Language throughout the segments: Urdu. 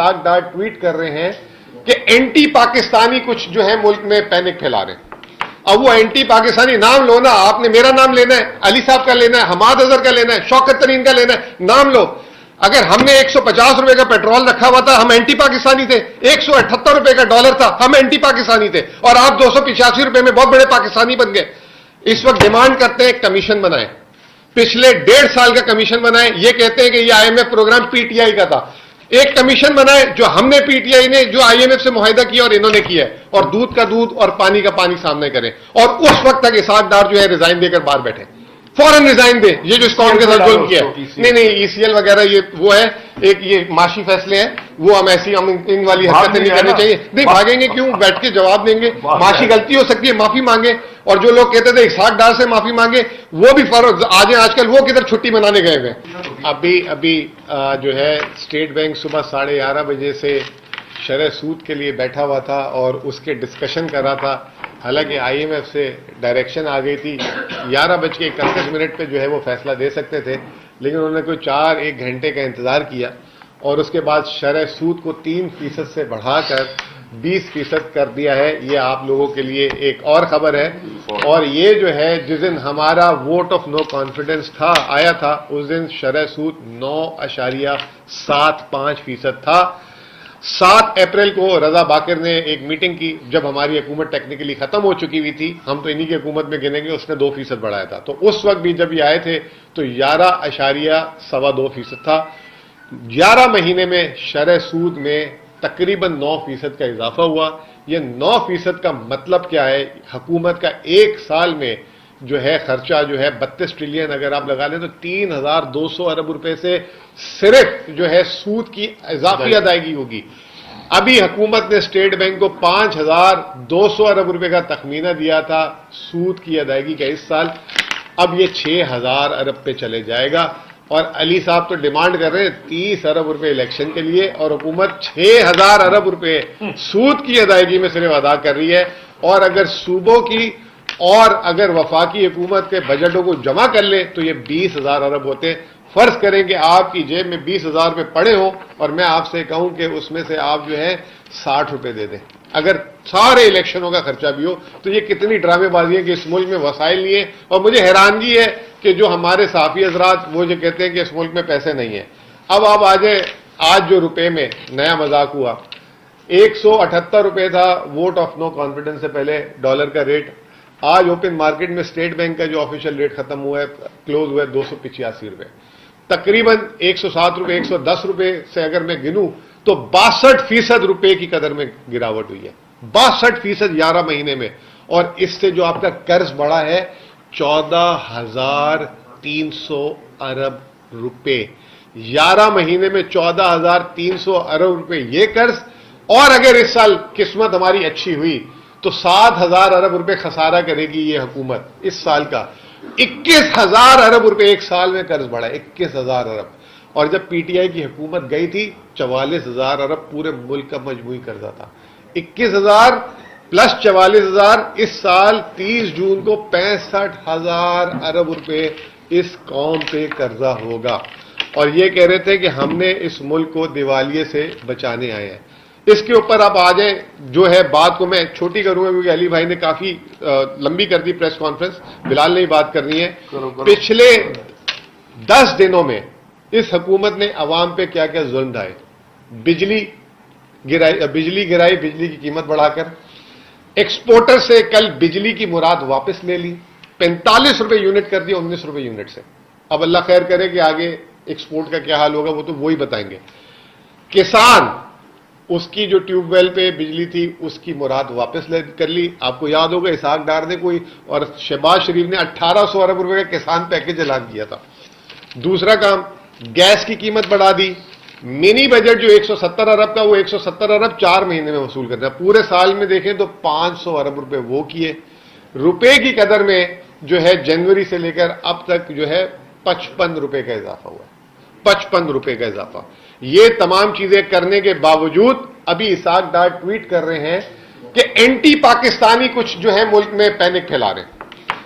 داغ ڈار ٹویٹ کر رہے ہیں کہ اینٹی پاکستانی کچھ جو ہے ملک میں پینک پھیلا رہے ہیں. اب وہ اینٹی پاکستانی نام لو نا, آپ نے میرا نام لینا ہے, علی صاحب کا لینا ہے, حماد اظہر کا لینا ہے, شوکت ترین کا لینا ہے, نام لو. اگر ہم نے 150 روپے کا پیٹرول رکھا ہوا تھا ہم اینٹی پاکستانی تھے, 178 روپے کا ڈالر تھا ہم اینٹی پاکستانی تھے, اور آپ 285 روپے میں بہت بڑے پاکستانی بن گئے. اس وقت ڈیمانڈ کرتے ہیں کمیشن بنائیں, پچھلے 1.5 سال کا کمیشن بنائیں. یہ کہتے ہیں کہ یہ IMF programme P T I کا تھا. ایک کمیشن بنائے جو ہم نے پی ٹی آئی نے جو IMF سے معاہدہ کیا اور انہوں نے کیا ہے, اور دودھ کا دودھ اور پانی کا پانی سامنے کریں. اور اس وقت تک اسحاق ڈار جو ہے ریزائن دے کر باہر بیٹھے, فوراً ریزائن دے. یہ جو اسکاؤنٹ کے ساتھ ظلم کیا ہے, نہیں ECL وغیرہ یہ وہ ہے, ایک یہ معاشی فیصلے ہیں, وہ ہم ایسی ان والی حرکتیں نہیں کرنی چاہیے. نہیں بھاگیں گے کیوں, بیٹھ کے جواب دیں گے. معاشی غلطی ہو سکتی ہے, معافی مانگے. اور جو لوگ کہتے تھے اسحاق ڈار سے معافی مانگے, وہ بھی فروغ آج کل وہ کدھر چھٹی منانے گئے ہوئے. ابھی جو ہے اسٹیٹ بینک صبح 11:30 بجے سے شرح سود کے لیے بیٹھا ہوا تھا اور اس کے ڈسکشن کر رہا تھا. حالانکہ IMF سے ڈائریکشن آ گئی تھی 11:31 پہ جو ہے وہ فیصلہ دے سکتے تھے, لیکن انہوں نے کوئی 1 گھنٹے کا انتظار کیا, اور اس کے بعد شرح سود کو 3% سے بڑھا کر 20% کر دیا ہے. یہ آپ لوگوں کے لیے ایک اور خبر ہے. اور یہ جو ہے جس دن ہمارا ووٹ آف نو کانفیڈنس آیا تھا, اس دن شرح سود 9.75% تھا. 7 اپریل کو رضا باقر نے ایک میٹنگ کی جب ہماری حکومت ٹیکنیکلی ختم ہو چکی ہوئی تھی, ہم تو انہی کی حکومت میں گنیں گے, اس نے 2% بڑھایا تھا. تو اس وقت بھی جب یہ آئے تھے تو 11.2% تھا. 11 مہینے میں شرح سود میں تقریباً 9% کا اضافہ ہوا. یہ 9% کا مطلب کیا ہے, حکومت کا ایک سال میں جو ہے خرچہ جو ہے 32 ٹریلین اگر آپ لگا لیں تو 3,200 ارب روپے سے صرف جو ہے سود کی اضافی ادائیگی ہوگی. ابھی حکومت نے اسٹیٹ بینک کو 5,200 ارب روپے کا تخمینہ دیا تھا سود کی ادائیگی کا اس سال. اب یہ 6,000 ارب پہ چلے جائے گا. اور علی صاحب تو ڈیمانڈ کر رہے ہیں 30 ارب روپے الیکشن کے لیے, اور حکومت 6,000 ارب روپے سود کی ادائیگی میں صرف ادا کر رہی ہے. اور اگر صوبوں کی اور اگر وفاقی حکومت کے بجٹوں کو جمع کر لیں تو یہ 20,000 ارب ہوتے. فرض کریں کہ آپ کی جیب میں 20,000 روپے پڑے ہوں, اور میں آپ سے کہوں کہ اس میں سے آپ جو ہے 60 روپے دے دیں, اگر سارے الیکشنوں کا خرچہ بھی ہو, تو یہ کتنی ڈرامے بازی ہے کہ اس ملک میں وسائل نہیں ہے. اور مجھے حیرانگی ہے کہ جو ہمارے صحافی حضرات وہ جو کہتے ہیں کہ اس ملک میں پیسے نہیں ہیں. اب آپ آج جو روپے میں نیا مذاق ہوا, 178 روپے تھا ووٹ آف نو کانفیڈنس سے پہلے ڈالر کا ریٹ. آج اوپن مارکیٹ میں اسٹیٹ بینک کا جو آفیشیل ریٹ ختم ہوا ہے, کلوز ہوا ہے 285 روپے. تقریباً 107 روپے 110 روپے سے اگر میں گنوں تو 62% روپے کی قدر میں گراوٹ ہوئی ہے. 62% 11 مہینے میں. اور اس سے جو آپ کا قرض بڑھا ہے 14,300 ارب روپے. 11 مہینے میں 14,300 ارب روپے یہ قرض. اور اگر اس سال قسمت ہماری اچھی ہوئی تو 7,000 ارب روپے خسارہ کرے گی یہ حکومت اس سال کا. 21,000 ارب روپے ایک سال میں قرض بڑھا, 21,000 ارب. اور جب پی ٹی آئی کی حکومت گئی تھی 44,000 ارب پورے ملک کا مجموعی قرضہ تھا. 21,000 پلس 44,000 اس سال 30 جون کو 65,000 ارب روپے اس قوم پہ قرضہ ہوگا. اور یہ کہہ رہے تھے کہ ہم نے اس ملک کو دیوالیے سے بچانے آئے ہیں. اس کے اوپر آپ آ جائیں, جو ہے بات کو میں چھوٹی کروں گا کیونکہ علی بھائی نے کافی لمبی کر دی پریس کانفرنس, بلال نے ہی بات کرنی ہے. پچھلے 10 دنوں میں اس حکومت نے عوام پہ کیا کیا ظلم ڈھائے. بجلی گرائی, بجلی کی قیمت بڑھا کر. ایکسپورٹر سے کل بجلی کی مراد واپس لے لی, 45 روپے یونٹ کر دیا 19 روپے یونٹ سے. اب اللہ خیر کرے کہ آگے ایکسپورٹ کا کیا حال ہوگا وہ تو وہی بتائیں گے. کسان, اس کی جو ٹیوب ویل پہ بجلی تھی اس کی مراد واپس کر لی. آپ کو یاد ہوگا اسحاق ڈار نے کوئی اور شہباز شریف نے 1,800 ارب روپے کا کسان پیکج اعلان کیا تھا. دوسرا کام, گیس کی قیمت بڑھا دی. منی بجٹ جو 170 ارب کا وہ 170 ارب 4 مہینے میں وصول کرنا ہے. پورے سال میں دیکھیں تو 500 ارب روپے وہ کیے. روپے کی قدر میں جو ہے جنوری سے لے کر اب تک جو ہے 55 روپے کا اضافہ ہوا. 55 روپے کا اضافہ. یہ تمام چیزیں کرنے کے باوجود ابھی اسحاق ڈار ٹویٹ کر رہے ہیں کہ اینٹی پاکستانی کچھ جو ہے ملک میں پینک پھیلا رہے ہیں.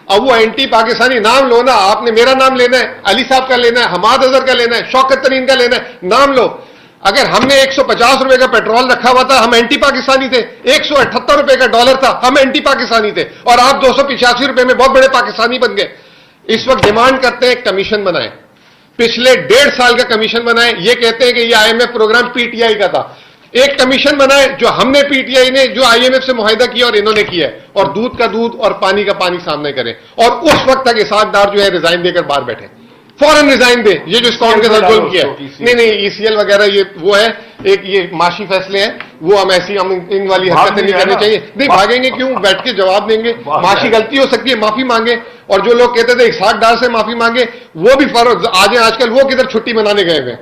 اب وہ اینٹی پاکستانی نام لو نا, آپ نے میرا نام لینا ہے, علی صاحب کا لینا ہے, حماد اظہر کا لینا ہے, شوکت ترین کا لینا ہے, نام لو. اگر ہم نے 150 روپے کا پیٹرول رکھا ہوا تھا ہم اینٹی پاکستانی تھے, 178 روپے کا ڈالر تھا ہم اینٹی پاکستانی تھے, اور آپ 285 روپے میں بہت بڑے پاکستانی بن گئے. اس وقت ڈیمانڈ کرتے ہیں ایک کمیشن بنائیں, پچھلے 1.5 سال کا کمیشن بنائیں. یہ کہتے ہیں کہ یہ IMF programme P T I کا تھا. ایک کمیشن بنائے جو ہم نے پی ٹی آئی نے جو IMF سے معاہدہ کیا اور انہوں نے کیا ہے, اور دودھ کا دودھ اور پانی کا پانی سامنے کریں, اور اس وقت تک اسحاق ڈار جو ہے ریزائن دے کر باہر بیٹھے, فوراً ریزائن دے. یہ جو اس قوم کے ساتھ ظلم کیا ہے, نہیں ECL وغیرہ یہ وہ ہے ایک یہ معاشی فیصلے ہیں, وہ ہم ایسی ہم ان والی حرکتیں نہیں کرنی چاہیے. نہیں بھاگیں گے کیوں, بیٹھ کے جواب دیں گے. معاشی غلطی ہو سکتی ہے معافی مانگے, اور جو لوگ کہتے تھے اسحاق ڈار سے معافی مانگے وہ بھی فرض آج کل وہ کدھر چھٹی منانے گئے ہوئے.